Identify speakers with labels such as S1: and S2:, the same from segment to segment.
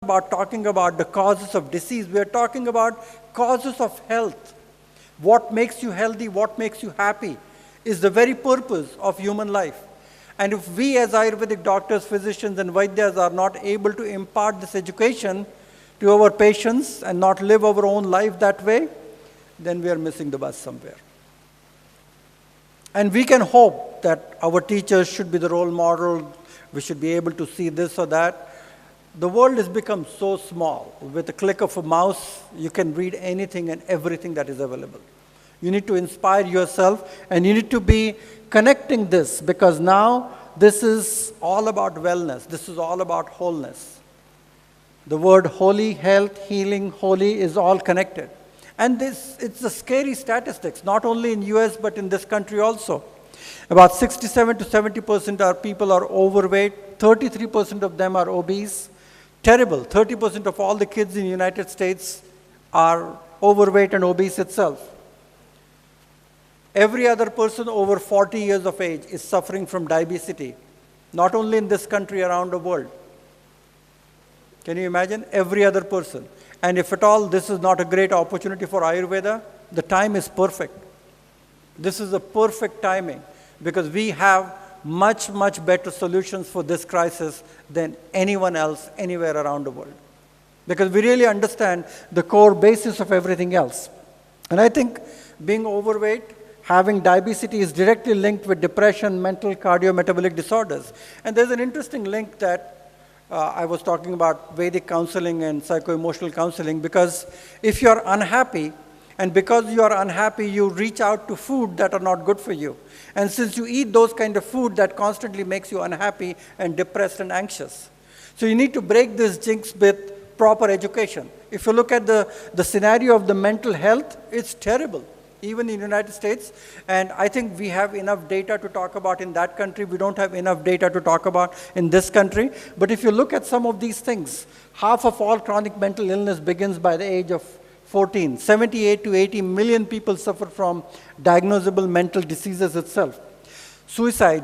S1: about talking about the causes of disease. We are talking about causes of health. What makes you healthy, what makes you happy is the very purpose of human life. And if we as Ayurvedic doctors, physicians, and Vaidyas are not able to impart this education to our patients and not live our own life that way, then we are missing the bus somewhere. And we can hope that our teachers should be the role model, we should be able to see this or that. The world has become so small. With a click of a mouse, you can read anything and everything that is available. You need to inspire yourself, and you need to be connecting this, because now this is all about wellness. This is all about wholeness. The word holy, health, healing, holy is all connected. And it's a scary statistics, not only in US, but in this country also. About 67 to 70% of people are overweight, 33% of them are obese. Terrible, 30% of all the kids in the United States are overweight and obese itself. Every other person over 40 years of age is suffering from diabetes, not only in this country, around the world. Can you imagine? Every other person. And if at all this is not a great opportunity for Ayurveda, the time is perfect. This is a perfect timing, because we have much, much better solutions for this crisis than anyone else anywhere around the world. Because we really understand the core basis of everything else. And I think being overweight, having diabetes is directly linked with depression, mental, cardiometabolic disorders. And there's an interesting link that I was talking about Vedic counseling and psycho-emotional counseling, because if you're unhappy, and because you are unhappy, you reach out to food that are not good for you. And since you eat those kind of food, that constantly makes you unhappy and depressed and anxious. So you need to break this jinx with proper education. If you look at the scenario of the mental health, it's terrible, even in the United States. And I think we have enough data to talk about in that country. We don't have enough data to talk about in this country. But if you look at some of these things, half of all chronic mental illness begins by the age of 14. 78 to 80 million people suffer from diagnosable mental diseases itself. Suicide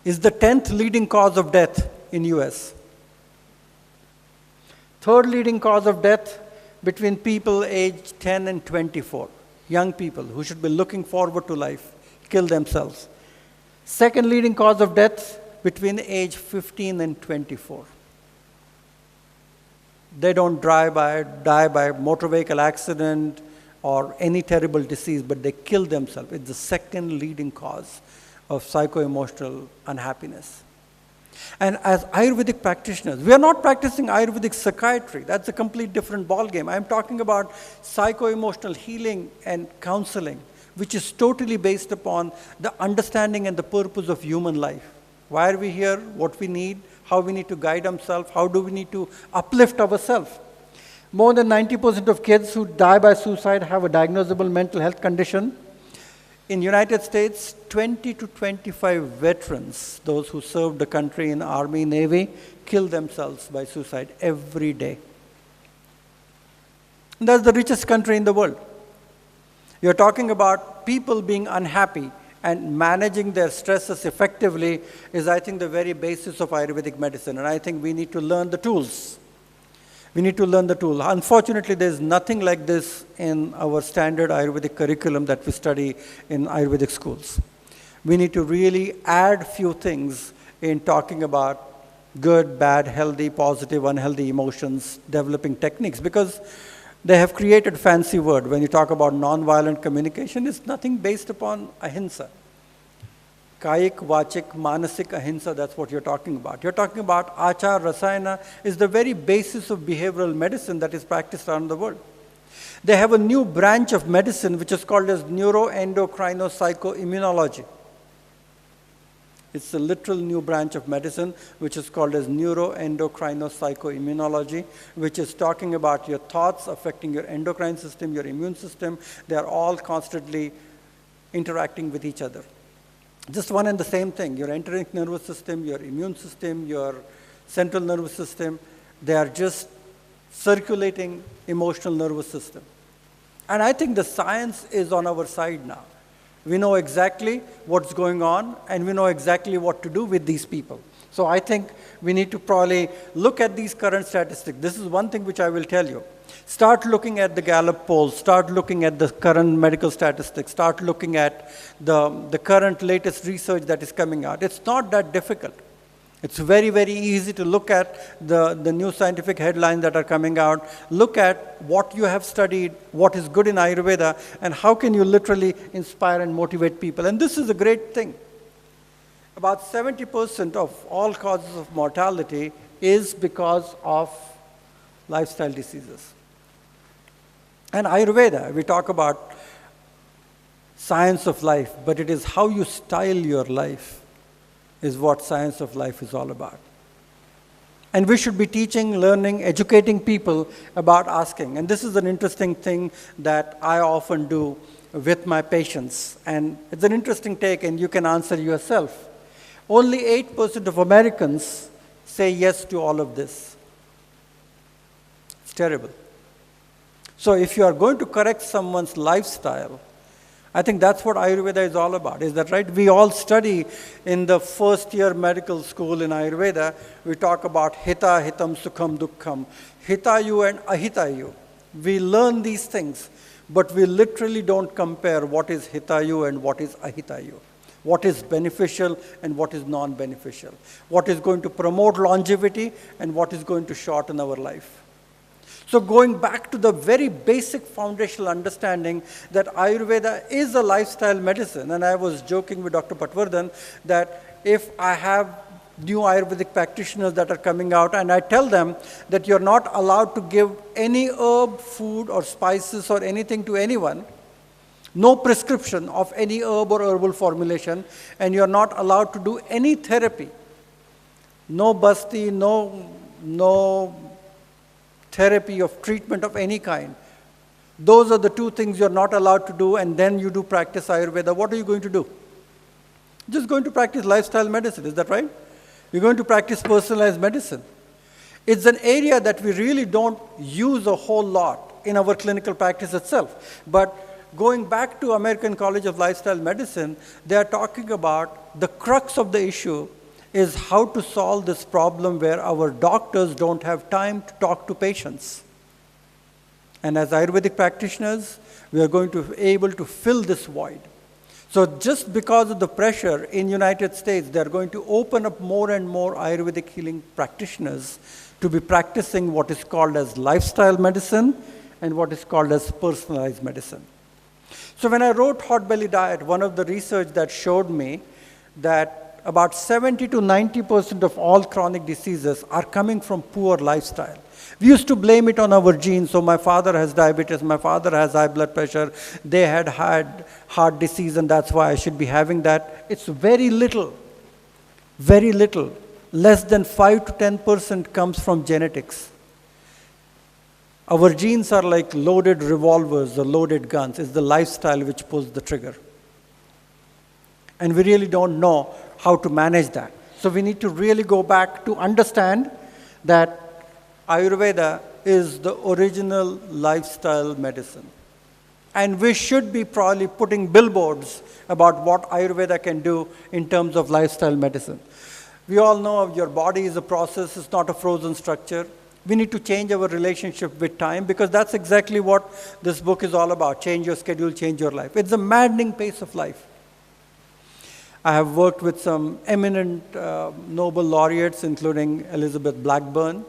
S1: is the 10th leading cause of death in US. Third leading cause of death between people aged 10 and 24. Young people who should be looking forward to life kill themselves. Second leading cause of death between age 15 and 24. They don't die by motor vehicle accident or any terrible disease, but they kill themselves. It's the second leading cause of psycho-emotional unhappiness. And as Ayurvedic practitioners, we are not practicing Ayurvedic psychiatry. That's a complete different ballgame. I'm talking about psycho-emotional healing and counseling, which is totally based upon the understanding and the purpose of human life. Why are we here? What we need? How we need to guide ourselves? How do we need to uplift ourselves? More than 90% of kids who die by suicide have a diagnosable mental health condition. In the United States, 20 to 25 veterans, those who served the country in Army, Navy, kill themselves by suicide every day. And that's the richest country in the world. You're talking about people being unhappy, and managing their stresses effectively is, I think, the very basis of Ayurvedic medicine. And I think we need to learn the tools. We need to learn the tool. Unfortunately, there's nothing like this in our standard Ayurvedic curriculum that we study in Ayurvedic schools. We need to really add few things in talking about good, bad, healthy, positive, unhealthy emotions, developing techniques, because they have created a fancy word. When you talk about nonviolent communication, it's nothing based upon ahimsa. Kayik, vachik, manasik ahimsa, that's what you're talking about. You're talking about achar, rasayana, is the very basis of behavioral medicine that is practiced around the world. They have a new branch of medicine which is called as neuroendocrino-psychoimmunology. It's a literal new branch of medicine which is called as neuroendocrino-psychoimmunology, which is talking about your thoughts affecting your endocrine system, your immune system. They are all constantly interacting with each other. Just one and the same thing. Your enteric nervous system, your immune system, your central nervous system, they are just circulating emotional nervous system. And I think the science is on our side now. We know exactly what's going on, and we know exactly what to do with these people. So I think we need to probably look at these current statistics. This is one thing which I will tell you. Start looking at the Gallup polls, start looking at the current medical statistics, start looking at the current latest research that is coming out. It's not that difficult. It's very, very easy to look at the new scientific headlines that are coming out, look at what you have studied, what is good in Ayurveda, and how can you literally inspire and motivate people. And this is a great thing. About 70% of all causes of mortality is because of lifestyle diseases. And Ayurveda, we talk about science of life, but it is how you style your life is what science of life is all about. And we should be teaching, learning, educating people about asking. And this is an interesting thing that I often do with my patients. And it's an interesting take, and you can answer yourself. Only 8% of Americans say yes to all of this. It's terrible. So if you are going to correct someone's lifestyle, I think that's what Ayurveda is all about. Is that right? We all study in the first year medical school in Ayurveda, we talk about hita, hitam, sukham, dukkham, hitayu and ahitayu. We learn these things, but we literally don't compare what is hitayu and what is ahitayu. What is beneficial and what is non-beneficial. What is going to promote longevity and what is going to shorten our life. So going back to the very basic foundational understanding that Ayurveda is a lifestyle medicine, and I was joking with Dr. Patwardhan that if I have new Ayurvedic practitioners that are coming out and I tell them that you're not allowed to give any herb, food or spices or anything to anyone, no prescription of any herb or herbal formulation, and you're not allowed to do any therapy, no basti, no therapy of treatment of any kind. Those are the two things you're not allowed to do, and then you do practice Ayurveda. What are you going to do? Just going to practice lifestyle medicine, is that right? You're going to practice personalized medicine. It's an area that we really don't use a whole lot in our clinical practice itself. But going back to American College of Lifestyle Medicine, they are talking about the crux of the issue is how to solve this problem where our doctors don't have time to talk to patients. And as Ayurvedic practitioners, we are going to be able to fill this void. So just because of the pressure in the United States, they are going to open up more and more Ayurvedic healing practitioners to be practicing what is called as lifestyle medicine and what is called as personalized medicine. So when I wrote Hot Belly Diet, one of the research that showed me that about 70 to 90% of all chronic diseases are coming from poor lifestyle. We used to blame it on our genes. So my father has diabetes, my father has high blood pressure, they had heart disease, and that's why I should be having that. It's very little, less than 5 to 10% comes from genetics. Our genes are like loaded revolvers or loaded guns. It's the lifestyle which pulls the trigger. And we really don't know how to manage that. So we need to really go back to understand that Ayurveda is the original lifestyle medicine. And we should be probably putting billboards about what Ayurveda can do in terms of lifestyle medicine. We all know your body is a process, it's not a frozen structure. We need to change our relationship with time, because that's exactly what this book is all about. Change your schedule, change your life. It's a maddening pace of life. I have worked with some eminent Nobel laureates, including Elizabeth Blackburn,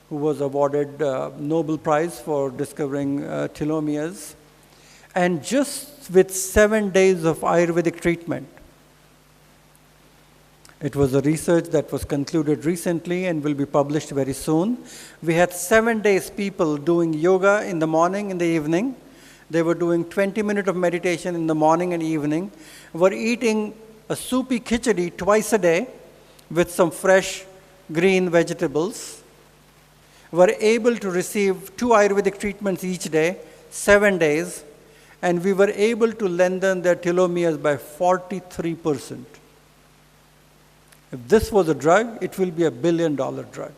S1: who was awarded Nobel Prize for discovering telomeres. And just with 7 days of Ayurvedic treatment, it was a research that was concluded recently and will be published very soon. We had 7 days people doing yoga in the morning, in the evening. They were doing 20 minutes of meditation in the morning and evening. Were eating a soupy khichdi twice a day with some fresh green vegetables. Were able to receive 2 Ayurvedic treatments each day, 7 days, and we were able to lengthen their telomeres by 43%. If this was a drug, it will be $1 billion drug.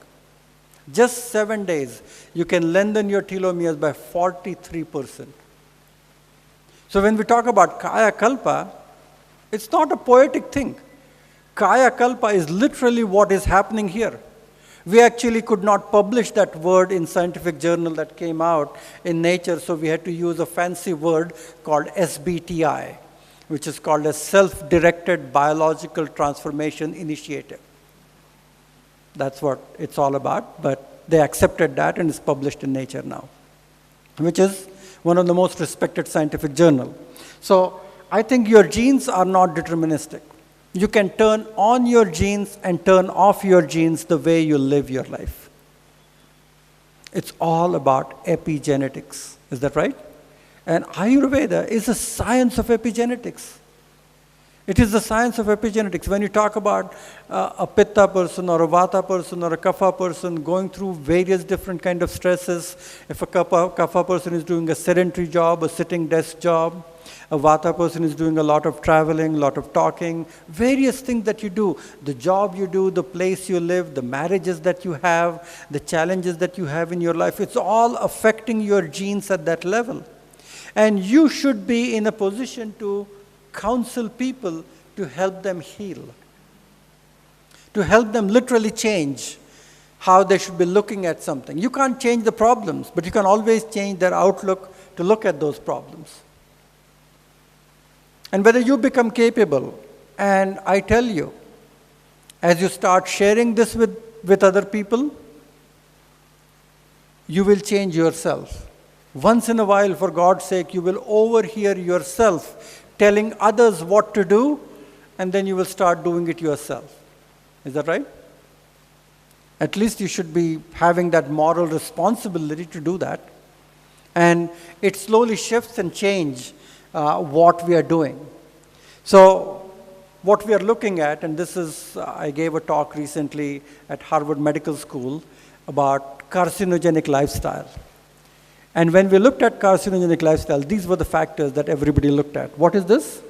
S1: Just 7 days, you can lengthen your telomeres by 43%. So when we talk about Kaya Kalpa, it's not a poetic thing. Kaya Kalpa is literally what is happening here. We actually could not publish that word in scientific journal that came out in Nature, so we had to use a fancy word called SBTI, which is called a Self-Directed Biological Transformation Initiative. That's what it's all about, but they accepted that and it's published in Nature now, which is one of the most respected scientific journals. So I think your genes are not deterministic. You can turn on your genes and turn off your genes the way you live your life. It's all about epigenetics. Is that right? And Ayurveda is a science of epigenetics. It is the science of epigenetics. When you talk about a Pitta person or a Vata person or a Kapha person going through various different kind of stresses, if a Kapha person is doing a sedentary job, a sitting desk job, a Vata person is doing a lot of traveling, a lot of talking, various things that you do, the job you do, the place you live, the marriages that you have, the challenges that you have in your life, it's all affecting your genes at that level. And you should be in a position to counsel people to help them heal, to help them literally change how they should be looking at something. You can't change the problems, but you can always change their outlook to look at those problems. And whether you become capable, and I tell you, as you start sharing this with other people, you will change yourself. Once in a while, for God's sake, you will overhear yourself telling others what to do, and then you will start doing it yourself. Is that right? At least you should be having that moral responsibility to do that. And it slowly shifts and changes what we are doing. So what we are looking at, and this is, I gave a talk recently at Harvard Medical School about carcinogenic lifestyle. And when we looked at carcinogenic lifestyle, these were the factors that everybody looked at. What is this?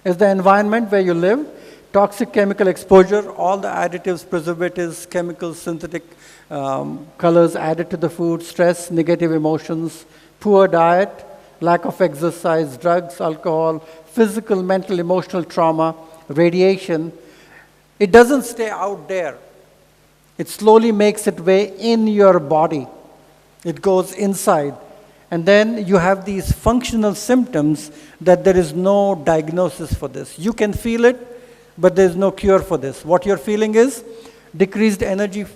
S1: It's the environment where you live, toxic chemical exposure, all the additives, preservatives, chemicals, synthetic colors added to the food, stress, negative emotions, poor diet, lack of exercise, drugs, alcohol, physical, mental, emotional trauma, radiation. It doesn't stay out there. It slowly makes its way in your body. It goes inside. And then you have these functional symptoms that there is no diagnosis for this. You can feel it, but there's no cure for this. What you're feeling is decreased energy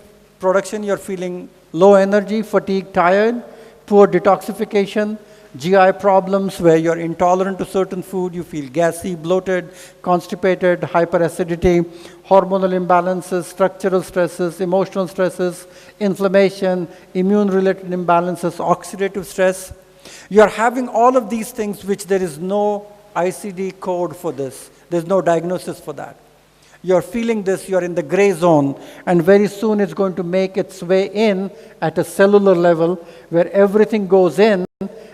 S1: production. You're feeling low energy, fatigue, tired, poor detoxification, GI problems where you're intolerant to certain food, you feel gassy, bloated, constipated, hyperacidity, hormonal imbalances, structural stresses, emotional stresses, inflammation, immune-related imbalances, oxidative stress. You're having all of these things which there is no ICD code for this. There's no diagnosis for that. You're feeling this, you're in the gray zone, and very soon it's going to make its way in at a cellular level where everything goes in,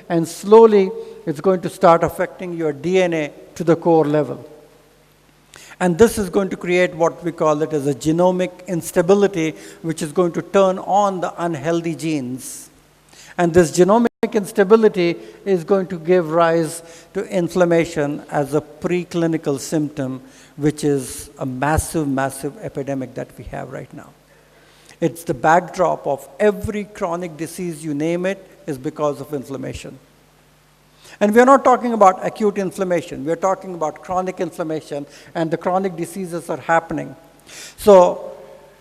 S1: and slowly it's going to start affecting your DNA to the core level. And this is going to create what we call it as a genomic instability, which is going to turn on the unhealthy genes. And this genomic instability is going to give rise to inflammation as a preclinical symptom, which is a massive, massive epidemic that we have right now. It's the backdrop of every chronic disease, you name it, is because of inflammation. And we are not talking about acute inflammation. We are talking about chronic inflammation, and the chronic diseases are happening. So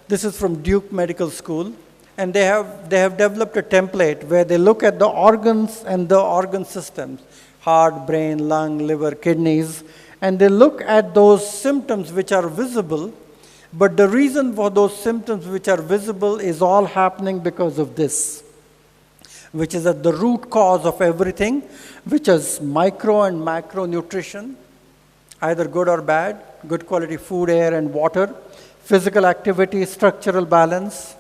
S1: this is from Duke Medical School, and they have developed a template where they look at the organs and the organ systems, heart, brain, lung, liver, kidneys, and they look at those symptoms which are visible, but the reason for those symptoms which are visible is all happening because of this, which is at the root cause of everything, which is micro and macro nutrition, either good or bad, good quality food, air, and water, physical activity, structural balance,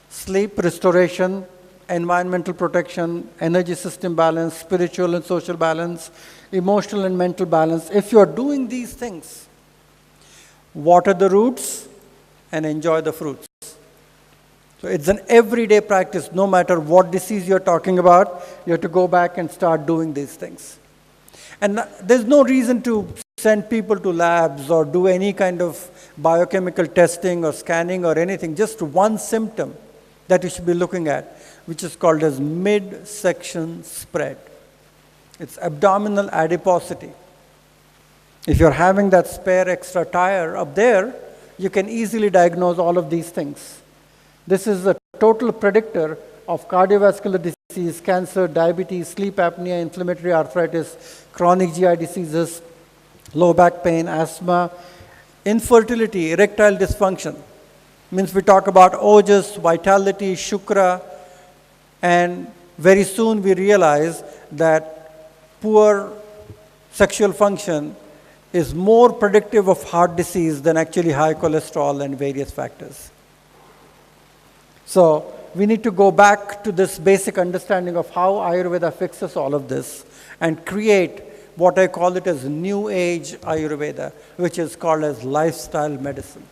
S1: sleep, restoration, environmental protection, energy system balance, spiritual and social balance, emotional and mental balance. If you're doing these things, water the roots and enjoy the fruits. So it's an everyday practice. No matter what disease you're talking about, you have to go back and start doing these things. And there's no reason to send people to labs or do any kind of biochemical testing or scanning or anything, just one symptom that you should be looking at, which is called as midsection spread. It's abdominal adiposity. If you're having that spare extra tire up there, you can easily diagnose all of these things. This is a total predictor of cardiovascular disease, cancer, diabetes, sleep apnea, inflammatory arthritis, chronic GI diseases, low back pain, asthma, infertility, erectile dysfunction. Means we talk about ojas, vitality, shukra, and very soon we realize that poor sexual function is more predictive of heart disease than actually high cholesterol and various factors. So we need to go back to this basic understanding of how Ayurveda fixes all of this and create what I call it as new age Ayurveda, which is called as lifestyle medicine.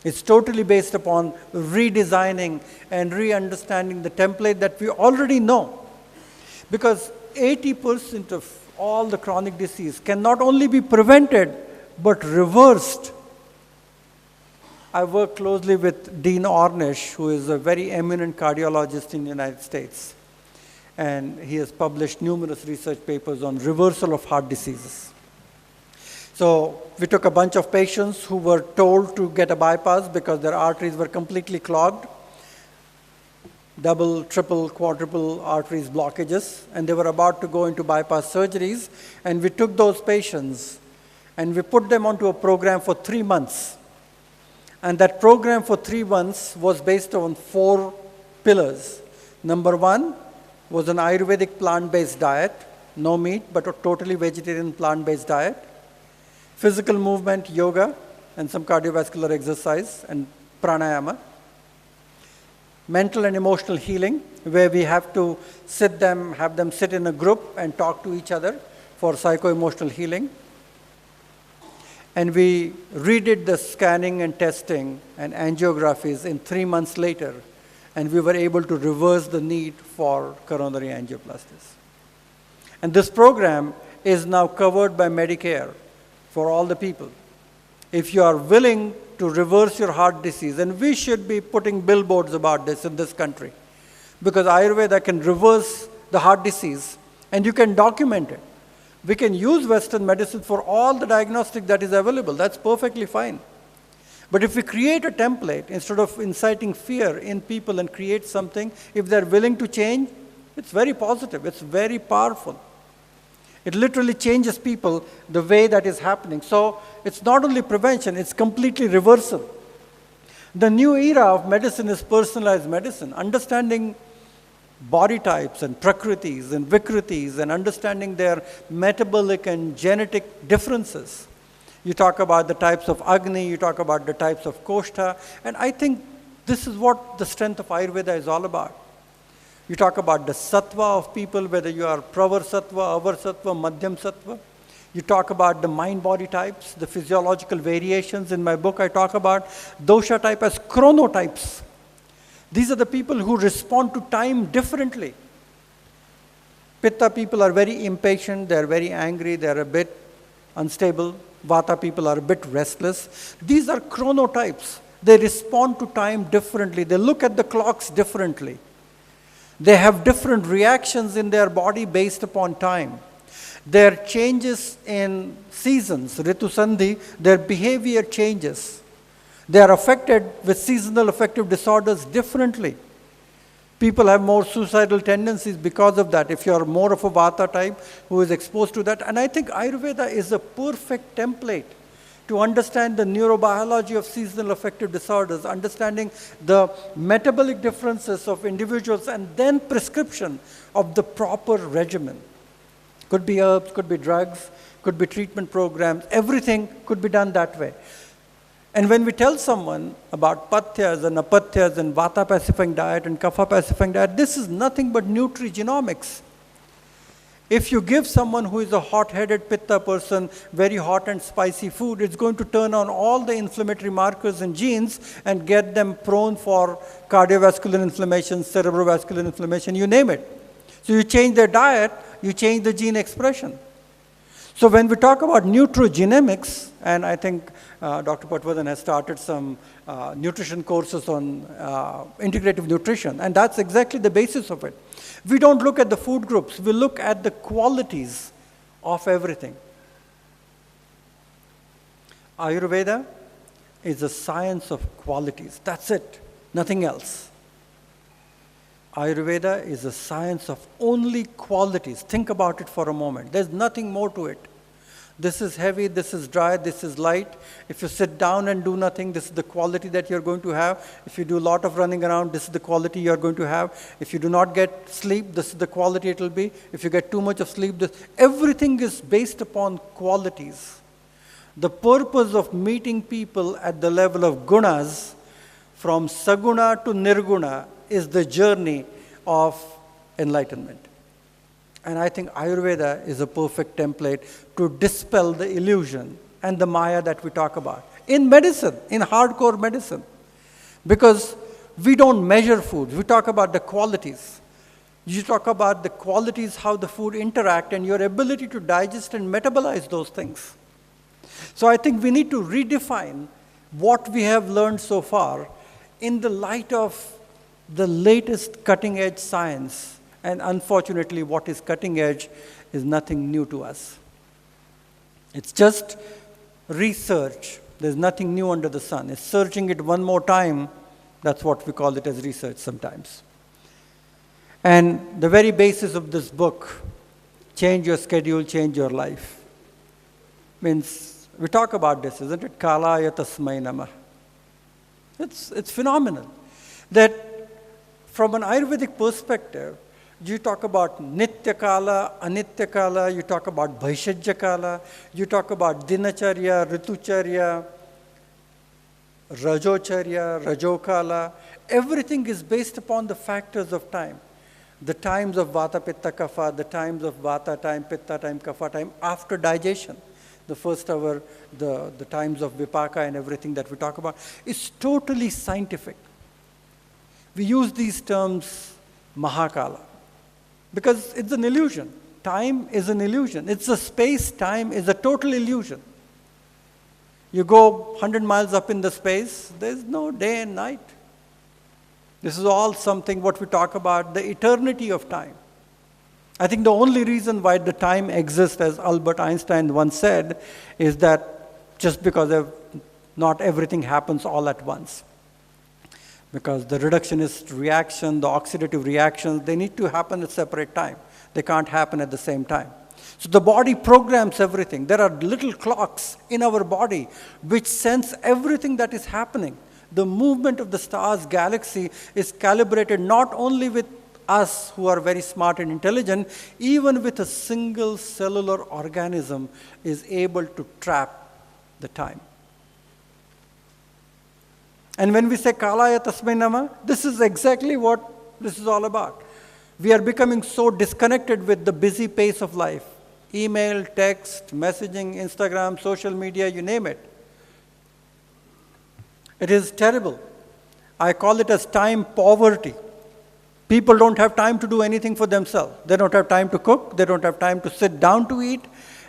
S1: It's totally based upon redesigning and re-understanding the template that we already know. Because 80% of all the chronic disease can not only be prevented, but reversed. I work closely with Dean Ornish, who is a very eminent cardiologist in the United States. And he has published numerous research papers on reversal of heart diseases. So we took a bunch of patients who were told to get a bypass because their arteries were completely clogged, double, triple, quadruple arteries blockages, and they were about to go into bypass surgeries. And we took those patients and we put them onto a program for 3 months. And that program for 3 months was based on 4 pillars. Number 1 was an Ayurvedic plant-based diet, no meat, but a totally vegetarian plant-based diet. Physical movement, yoga, and some cardiovascular exercise and pranayama. Mental and emotional healing, where we have to have them sit in a group and talk to each other for psycho-emotional healing. And we redid the scanning and testing and angiographies in 3 months later, and we were able to reverse the need for coronary angioplasties. And this program is now covered by Medicare for all the people. If you are willing to reverse your heart disease, and we should be putting billboards about this in this country, because Ayurveda can reverse the heart disease, and you can document it. We can use Western medicine for all the diagnostic that is available. That's perfectly fine. But if we create a template, instead of inciting fear in people and create something, if they're willing to change, it's very positive, it's very powerful. It literally changes people the way that is happening. So it's not only prevention, it's completely reversal. The new era of medicine is personalized medicine, understanding body types and prakritis and vikritis and understanding their metabolic and genetic differences. You talk about the types of Agni, you talk about the types of Koshta, and I think this is what the strength of Ayurveda is all about. You talk about the sattva of people, whether you are pravar sattva, avar sattva, madhyam sattva. You talk about the mind-body types, the physiological variations. In my book, I talk about dosha type as chronotypes. These are the people who respond to time differently. Pitta people are very impatient, they're very angry, they're a bit unstable. Vata people are a bit restless. These are chronotypes. They respond to time differently. They look at the clocks differently. They have different reactions in their body based upon time. Their changes in seasons, Ritu Sandhi, their behavior changes. They are affected with seasonal affective disorders differently. People have more suicidal tendencies because of that, if you are more of a Vata type who is exposed to that. And I think Ayurveda is a perfect template to understand the neurobiology of seasonal affective disorders, understanding the metabolic differences of individuals, and then prescription of the proper regimen. Could be herbs, could be drugs, could be treatment programs, everything could be done that way. And when we tell someone about pathyas and apatyas and vata pacifying diet and kapha pacifying diet, this is nothing but nutrigenomics. If you give someone who is a hot-headed pitta person very hot and spicy food, it's going to turn on all the inflammatory markers and genes and get them prone for cardiovascular inflammation, cerebrovascular inflammation, you name it. So you change their diet, you change the gene expression. So when we talk about nutrigenomics, and I think Dr. Patwardhan has started some nutrition courses on integrative nutrition, and that's exactly the basis of it. We don't look at the food groups, we look at the qualities of everything. Ayurveda is a science of qualities. That's it, nothing else. Ayurveda is a science of only qualities. Think about it for a moment. There's nothing more to it. This is heavy, this is dry, this is light. If you sit down and do nothing, this is the quality that you're going to have. If you do a lot of running around, this is the quality you're going to have. If you do not get sleep, this is the quality it will be. If you get too much of sleep, everything is based upon qualities. The purpose of meeting people at the level of gunas, from saguna to nirguna, is the journey of enlightenment. And I think Ayurveda is a perfect template to dispel the illusion and the maya that we talk about. In medicine, in hardcore medicine. Because we don't measure food, we talk about the qualities. You talk about the qualities, how the food interact, and your ability to digest and metabolize those things. So I think we need to redefine what we have learned so far in the light of the latest cutting-edge science. And unfortunately, what is cutting edge is nothing new to us. It's just research. There's nothing new under the sun. It's searching it one more time. That's what we call it as research sometimes. And the very basis of this book, change your schedule, change your life, means we talk about this, isn't it? Kalaya tasmai namah. It's phenomenal. That from an Ayurvedic perspective, you talk about Nitya Kala, Anitya Kala, you talk about Bhaishajya Kala, you talk about Dinacharya, Ritucharya, Rajocharya, Rajokala. Everything is based upon the factors of time. The times of Vata, Pitta, Kapha, the times of Vata time, Pitta time, Kapha time, after digestion. The first hour, the times of Vipaka and everything that we talk about is totally scientific. We use these terms Mahakala because it's an illusion. Time is an illusion. It's a space, time is a total illusion. You go 100 miles up in the space, there's no day and night. This is all something what we talk about, the eternity of time. I think the only reason why the time exists, as Albert Einstein once said, is that just because not everything happens all at once. Because the reductionist reaction, the oxidative reactions, they need to happen at separate time. They can't happen at the same time. So the body programs everything. There are little clocks in our body which sense everything that is happening. The movement of the stars, galaxy is calibrated not only with us who are very smart and intelligent, even with a single cellular organism is able to trap the time. And when we say Kalaya Tasmai Namah, this is exactly what this is all about. We are becoming so disconnected with the busy pace of life. Email, text, messaging, Instagram, social media, you name it. It is terrible. I call it as time poverty. People don't have time to do anything for themselves. They don't have time to cook. They don't have time to sit down to eat.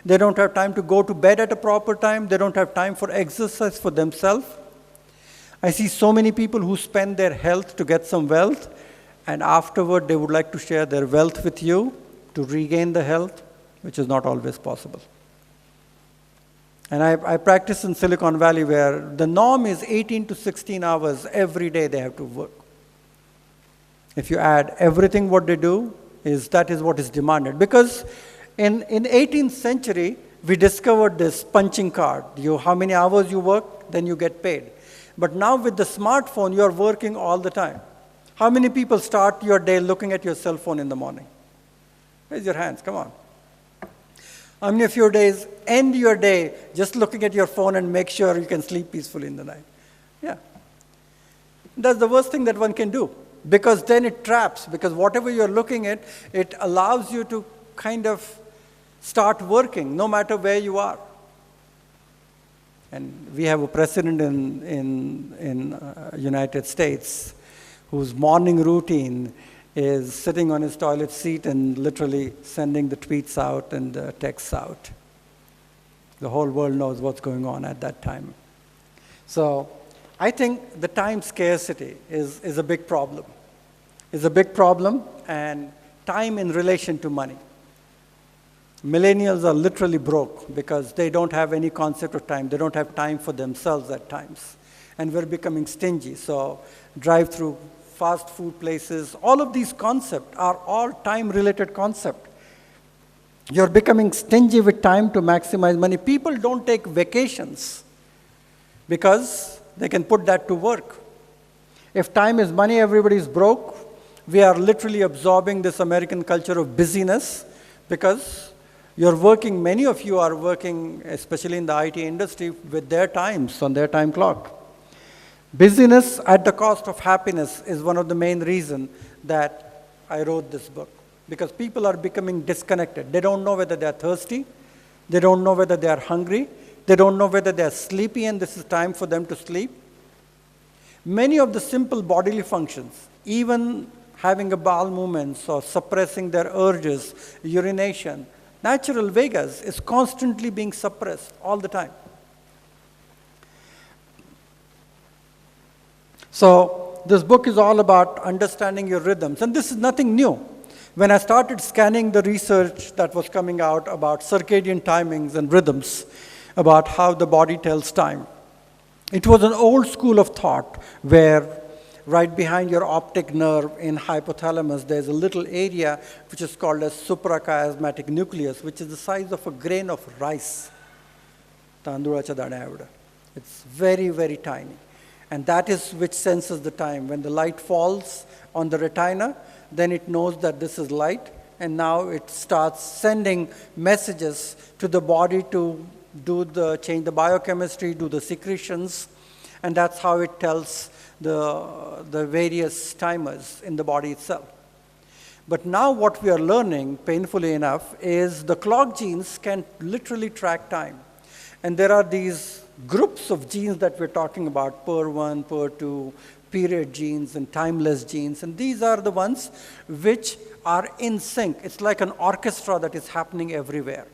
S1: They don't have time to go to bed at a proper time. They don't have time for exercise for themselves. I see so many people who spend their health to get some wealth, and afterward they would like to share their wealth with you to regain the health, which is not always possible. And I practice in Silicon Valley where the norm is 18 to 16 hours every day they have to work. If you add everything what they do, that is what is demanded. Because in 18th century, we discovered this punching card. How many hours you work, then you get paid. But now with the smartphone, you are working all the time. How many people start your day looking at your cell phone in the morning? Raise your hands, come on. How many of your days end your day just looking at your phone and make sure you can sleep peacefully in the night? Yeah. That's the worst thing that one can do, because then it traps, because whatever you're looking at, it allows you to kind of start working no matter where you are. And we have a president in United States whose morning routine is sitting on his toilet seat and literally sending the tweets out and the texts out. The whole world knows what's going on at that time. So I think the time scarcity is a big problem. Is a big problem, and time in relation to money. Millennials are literally broke because they don't have any concept of time. They don't have time for themselves at times. And we're becoming stingy. So drive-through, fast food places, all of these concepts are all time-related concepts. You're becoming stingy with time to maximize money. People don't take vacations because they can put that to work. If time is money, everybody's broke. We are literally absorbing this American culture of busyness because you're working, many of you are working, especially in the IT industry, with their times, on their time clock. Busyness at the cost of happiness is one of the main reasons that I wrote this book, because people are becoming disconnected. They don't know whether they're thirsty, they don't know whether they are hungry, they don't know whether they're sleepy and this is time for them to sleep. Many of the simple bodily functions, even having a bowel movements or suppressing their urges, urination, natural vagus is constantly being suppressed all the time. So this book is all about understanding your rhythms, and this is nothing new. When I started scanning the research that was coming out about circadian timings and rhythms, about how the body tells time, it was an old school of thought where right behind your optic nerve in hypothalamus, there's a little area which is called as Suprachiasmatic Nucleus, which is the size of a grain of rice. It's very, very tiny. And that is which senses the time. When the light falls on the retina, then it knows that this is light, and now it starts sending messages to the body to change the biochemistry, do the secretions, and that's how it tells the various timers in the body itself. But now what we are learning, painfully enough, is the clock genes can literally track time. And there are these groups of genes that we're talking about, PER1, PER2, period genes, and timeless genes. And these are the ones which are in sync. It's like an orchestra that is happening everywhere.